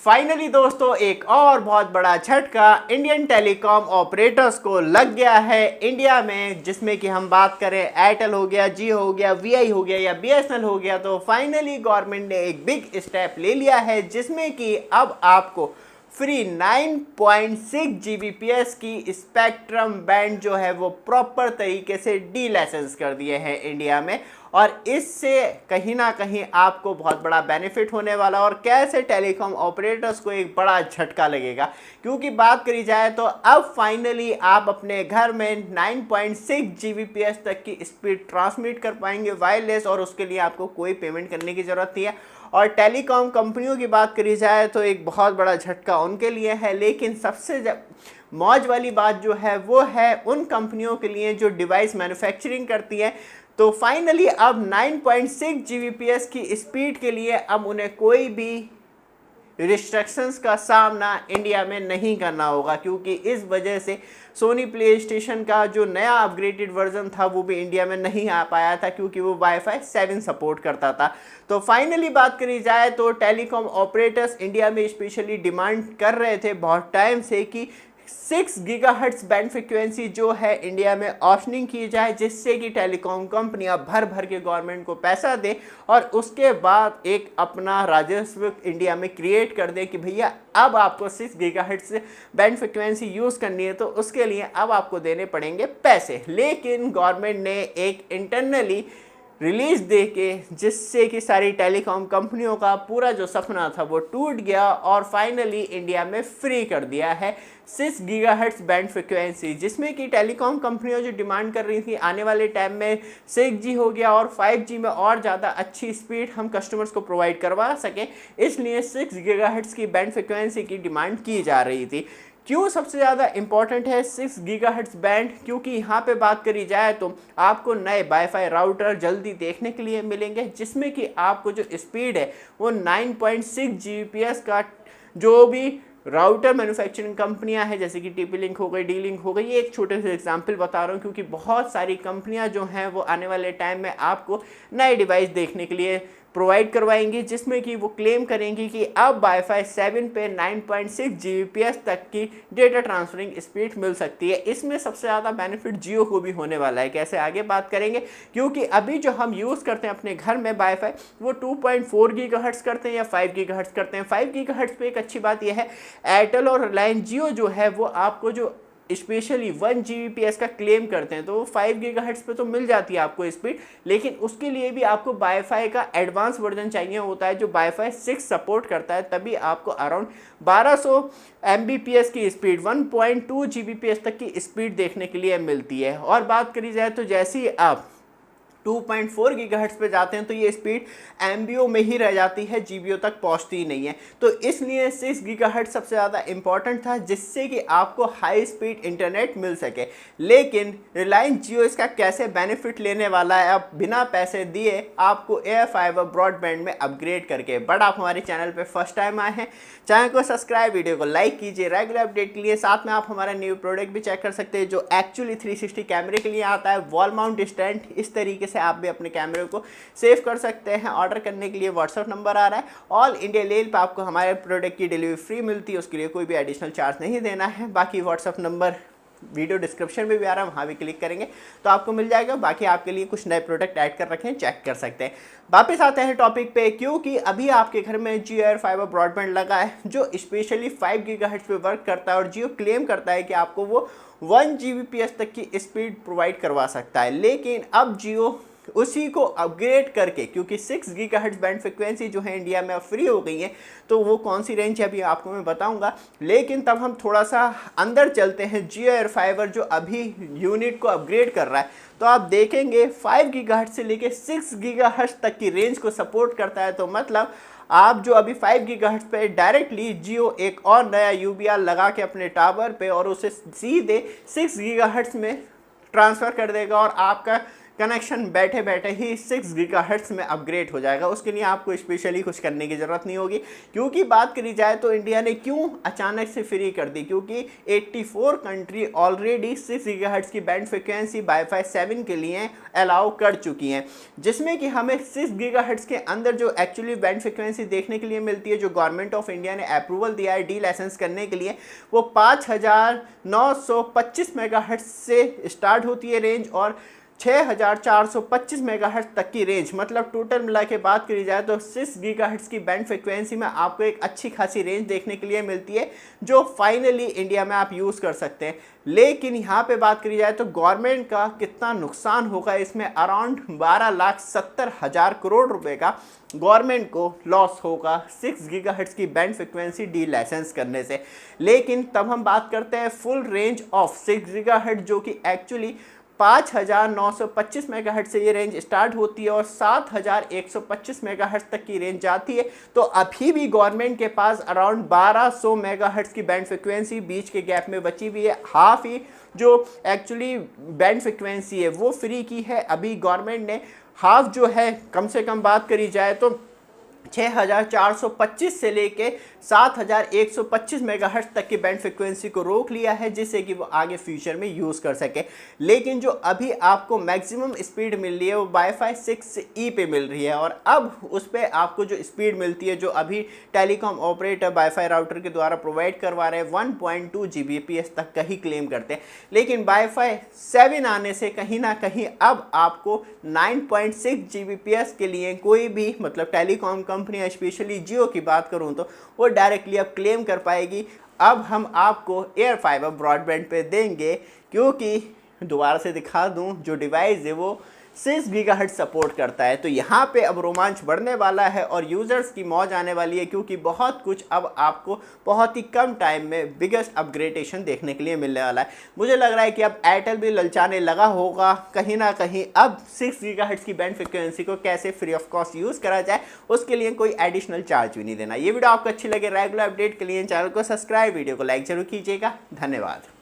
Finally दोस्तों एक और बहुत बड़ा झटका इंडियन टेलीकॉम ऑपरेटर्स को लग गया है इंडिया में, जिसमें कि हम बात करें एयरटेल हो गया, जियो हो गया, वीआई हो गया या बीएसएनएल हो गया। तो फाइनली गवर्नमेंट ने एक बिग स्टेप ले लिया है, जिसमें कि अब आपको फ्री 9.6 जीबीपीएस की स्पेक्ट्रम बैंड जो है वो प्रॉपर तरीके से डी लाइसेंस कर दिए हैं इंडिया में। और इससे कहीं ना कहीं आपको बहुत बड़ा बेनिफिट होने वाला और कैसे टेलीकॉम ऑपरेटर्स को एक बड़ा झटका लगेगा, क्योंकि बात करी जाए तो अब फाइनली आप अपने घर में 9.6 जीबीपीएस तक की स्पीड ट्रांसमिट कर पाएंगे वायरलेस, और उसके लिए आपको कोई पेमेंट करने की ज़रूरत नहीं है। और टेलीकॉम कंपनियों की बात करी जाए तो एक बहुत बड़ा झटका उनके लिए है, लेकिन सबसे मौज वाली बात जो है वो है उन कंपनियों के लिए जो डिवाइस मैन्युफैक्चरिंग करती है। तो फाइनली अब 9.6 जीबीपीएस की स्पीड के लिए अब उन्हें कोई भी रिस्ट्रिक्शंस का सामना इंडिया में नहीं करना होगा, क्योंकि इस वजह से सोनी प्ले स्टेशन का जो नया अपग्रेडेड वर्जन था वो भी इंडिया में नहीं आ पाया था, क्योंकि वो वाईफाई 7 सपोर्ट करता था। तो फाइनली बात करी जाए तो टेलीकॉम ऑपरेटर्स इंडिया में स्पेशली डिमांड कर रहे थे बहुत टाइम से कि 6 गीगाहर्ट्ज बैंड फ्रिक्वेंसी जो है इंडिया में ऑप्शनिंग की जाए, जिससे कि टेलीकॉम कंपनियां भर भर के गवर्नमेंट को पैसा दे और उसके बाद एक अपना राजस्व इंडिया में क्रिएट कर दे कि भैया अब आपको 6 गीगाहर्ट्ज बैंड फ्रिक्वेंसी यूज़ करनी है तो उसके लिए अब आपको देने पड़ेंगे पैसे। लेकिन गवर्नमेंट ने एक इंटरनली रिलीज दे के, जिससे कि सारी टेलीकॉम कंपनियों का पूरा जो सपना था वो टूट गया और फाइनली इंडिया में फ्री कर दिया है 6 गीगाहर्ट्ज बैंड फ्रिक्वेंसी, जिसमें कि टेलीकॉम कंपनियां जो डिमांड कर रही थी आने वाले टाइम में 6G हो गया और 5G में और ज़्यादा अच्छी स्पीड हम कस्टमर्स को प्रोवाइड करवा सकें, इसलिए 6 गीगाहर्ट्ज की बैंड फ्रिक्वेंसी की डिमांड की जा रही थी। क्यों सबसे ज़्यादा इंपॉर्टेंट है 6 गीगाहर्ट्ज बैंड? क्योंकि यहाँ पे बात करी जाए तो आपको नए वाईफाई राउटर जल्दी देखने के लिए मिलेंगे, जिसमें कि आपको जो स्पीड है वो 9.6 जीबीपीएस का जो भी राउटर मैन्युफैक्चरिंग कंपनियां हैं जैसे कि टीपी लिंक हो गई, डी लिंक हो गई, ये एक छोटे से एग्जांपल बता रहा हूँ, क्योंकि बहुत सारी कंपनियां जो हैं वो आने वाले टाइम में आपको नए डिवाइस देखने के लिए प्रोवाइड करवाएंगी, जिसमें कि वो क्लेम करेंगी कि अब वाईफाई 7 पे 9.6 जीबीपीएस तक की डेटा ट्रांसफरिंग स्पीड मिल सकती है। इसमें सबसे ज़्यादा बेनिफिट जियो को भी होने वाला है। कैसे, आगे बात करेंगे, क्योंकि अभी जो हम यूज़ करते हैं अपने घर में वाईफाई वो 2.4 गीगाहर्ट्ज करते हैं या 5 गीगाहर्ट्ज करते हैं। 5 गीगाहर्ट्ज पे एक अच्छी बात यह है, एयरटेल और रिलायंस जियो जो है वो आपको जो स्पेशली 1 जीबीपीएस का क्लेम करते हैं तो वो 5 गीगाहर्ट्ज पे तो मिल जाती है आपको स्पीड, लेकिन उसके लिए भी आपको वाईफाई का एडवांस वर्जन चाहिए होता है जो वाईफाई 6 सपोर्ट करता है, तभी आपको अराउंड 1200 एमबीपीएस की स्पीड 1.2 जीबीपीएस तक की स्पीड देखने के लिए मिलती है। और बात करी जाए तो जैसे ही आप 2.4 गीगाहर्ट्ज पे जाते हैं तो ये स्पीड एमबीओ में ही रह जाती है, जीबीओ तक पहुंचती ही नहीं है। तो इसलिए 6 गीगाहर्ट्ज सबसे ज़्यादा इंपॉर्टेंट था, जिससे कि आपको हाई स्पीड इंटरनेट मिल सके। लेकिन रिलायंस जियो इसका कैसे बेनिफिट लेने वाला है, अब बिना पैसे दिए आपको एयर फाइबर ब्रॉडबैंड में अपग्रेड करके। बट आप हमारे चैनल पर फर्स्ट टाइम आए हैं, चैनल को सब्सक्राइब, वीडियो को लाइक कीजिए रेगुलर अपडेट के लिए। साथ में आप हमारा न्यू प्रोडक्ट भी चेक कर सकते हैं जो एक्चुअली 360 कैमरे के लिए आता है, वॉल माउंट स्टैंड। इस तरीके से आप भी अपने कैमरे को सेव कर सकते हैं। ऑर्डर करने के लिए व्हाट्सएप नंबर आ रहा है। ऑल इंडिया लेवल पे आपको हमारे प्रोडक्ट की डिलीवरी फ्री मिलती है, उसके लिए कोई भी एडिशनल चार्ज नहीं देना है। बाकी व्हाट्सएप नंबर वीडियो डिस्क्रिप्शन में भी आ रहा है, वहाँ भी क्लिक करेंगे तो आपको मिल जाएगा। बाकी आपके लिए कुछ नए प्रोडक्ट ऐड कर रखे हैं, चेक कर सकते हैं। वापस आते हैं टॉपिक पे, क्योंकि अभी आपके घर में जियो एयर फाइबर ब्रॉडबैंड लगा है जो स्पेशली 5 गीगाहर्ट्ज पे वर्क करता है और जियो क्लेम करता है कि आपको वो 1 जीबीपीएस तक की स्पीड प्रोवाइड करवा सकता है। लेकिन अब जियो उसी को अपग्रेड करके, क्योंकि 6 गीगाहर्ट्ज बैंड फ्रिक्वेंसी जो है इंडिया में अब फ्री हो गई है, तो वो कौन सी रेंज है अभी आपको मैं बताऊंगा। लेकिन तब हम थोड़ा सा अंदर चलते हैं। जियो एयर फाइबर जो अभी यूनिट को अपग्रेड कर रहा है, तो आप देखेंगे 5 गीगाहर्ट्ज से लेके 6 गीगाहर्ट्ज तक की रेंज को सपोर्ट करता है। तो मतलब आप जो अभी 5 गीगाहर्ट्ज पे डायरेक्टली जियो एक और नया यूबीआर लगा के अपने टावर पे और उसे सीधे 6 गीगाहर्ट्ज में ट्रांसफ़र कर देगा और आपका कनेक्शन बैठे बैठे ही 6 गीगाहर्ट्ज़ में अपग्रेड हो जाएगा। उसके लिए आपको स्पेशली कुछ करने की ज़रूरत नहीं होगी। क्योंकि बात करी जाए तो इंडिया ने क्यों अचानक से फ्री कर दी, क्योंकि 84 कंट्री ऑलरेडी 6 गीगाहर्ट्ज़ की बैंड फ्रिक्वेंसी वाईफाई 7 के लिए अलाउ कर चुकी हैं, जिसमें कि हमें 6 गीगाहर्ट्ज़ के अंदर जो एक्चुअली बैंड फ्रिक्वेंसी देखने के लिए मिलती है, जो गवर्नमेंट ऑफ इंडिया ने अप्रूवल दिया है डी लाइसेंस करने के लिए, वो 5925 मेगाहर्ट्ज़ से स्टार्ट होती है रेंज और 6425 मेगाहर्ट्ज़ तक की रेंज। मतलब टोटल मिला के बात करी जाए तो 6 गीगाहर्ट्ज़ की बैंड फ्रिक्वेंसी में आपको एक अच्छी खासी रेंज देखने के लिए मिलती है, जो फाइनली इंडिया में आप यूज़ कर सकते हैं। लेकिन यहाँ पे बात करी जाए तो गवर्नमेंट का कितना नुकसान होगा इसमें, अराउंड 12,70,000 करोड़ रुपए का गवर्नमेंट को लॉस होगा 6 गीगाहर्ट्ज़ की बैंड फ्रिक्वेंसी डी लाइसेंस करने से। लेकिन तब हम बात करते हैं फुल रेंज ऑफ 6 गीगाहर्ट्ज़, जो कि एक्चुअली 5925 मेगाहर्ट्ज़ से ये रेंज स्टार्ट होती है और 7125 मेगाहर्ट्ज़ तक की रेंज जाती है। तो अभी भी गवर्नमेंट के पास अराउंड 1200 मेगाहर्ट्ज़ की बैंड फ्रिक्वेंसी बीच के गैप में बची हुई है। हाफ ही जो एक्चुअली बैंड फ्रिक्वेंसी है वो फ्री की है। अभी गवर्नमेंट ने हाफ जो है, कम से कम बात करी जाए तो 6425 से लेके 7125 मेगाहर्ट्ज़ तक की बैंड फ्रिक्वेंसी को रोक लिया है, जिससे कि वो आगे फ्यूचर में यूज़ कर सके। लेकिन जो अभी आपको मैक्सिमम स्पीड मिल रही है वो वाईफाई 6E पे मिल रही है, और अब उस पर आपको जो स्पीड मिलती है, जो अभी टेलीकॉम ऑपरेटर वाईफाई राउटर के द्वारा प्रोवाइड करवा रहे हैं, 1.2 Gbps तक का ही क्लेम करते हैं। लेकिन वाईफाई 7 आने से कहीं ना कहीं अब आपको 9.6 Gbps के लिए कोई भी, मतलब टेलीकॉम कंपनी स्पेशली जियो की बात करूं तो वो डायरेक्टली अब क्लेम कर पाएगी। अब हम आपको एयर फाइबर ब्रॉडबैंड पे देंगे, क्योंकि दोबारा से दिखा दूं, जो डिवाइस है वो 6 गीगाहर्ट्ज़ सपोर्ट करता है। तो यहाँ पे अब रोमांच बढ़ने वाला है और यूज़र्स की मौज आने वाली है, क्योंकि बहुत कुछ अब आपको बहुत ही कम टाइम में बिगेस्ट अपग्रेडेशन देखने के लिए मिलने वाला है। मुझे लग रहा है कि अब एयरटेल भी ललचाने लगा होगा कहीं ना कहीं, अब 6 गीगाहर्ट्ज़ की बैंड फ्रिक्वेंसी को कैसे फ्री ऑफ कॉस्ट यूज़ करा जाए, उसके लिए कोई एडिशनल चार्ज भी नहीं देना। ये वीडियो आपको अच्छी लगे, रेगुलर अपडेट के लिए चैनल को सब्सक्राइब, वीडियो को लाइक जरूर कीजिएगा। धन्यवाद।